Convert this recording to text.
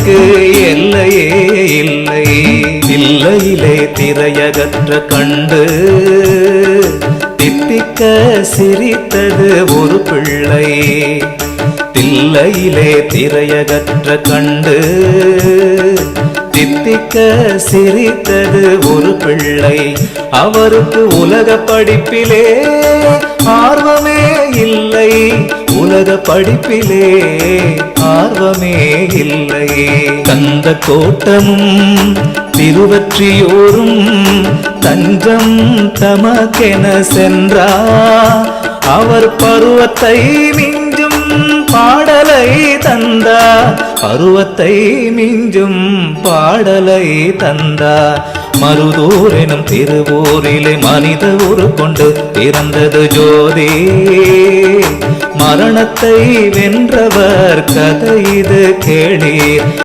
அவருக்கு எல்லையே இல்லை. தில்லையிலே திரையகற்ற கண்டு தித்திக்க சிரித்தது ஒரு பிள்ளை. தில்லையிலே திரையகற்ற கண்டு தித்திக்க சிரித்தது ஒரு பிள்ளை. அவருக்கு உலக படிப்பிலே ஆர்வமே இல்லை. உலக படிப்பிலே ஆர்வமே இல்லை. கந்த கோட்டமும் திருவற்றியூரும் தஞ்சம் தமக்கென சென்றார். அவர் பருவத்தை மிஞ்சும் பாடலை தந்தார். பருவத்தை மிஞ்சும் பாடலை தந்தார். மருதூர் எனும் திருவூரிலே மனித உரு கொண்டு பிறந்தது ஜோதி. மரணத்தை வென்றவர் கதை இது கேளீர்.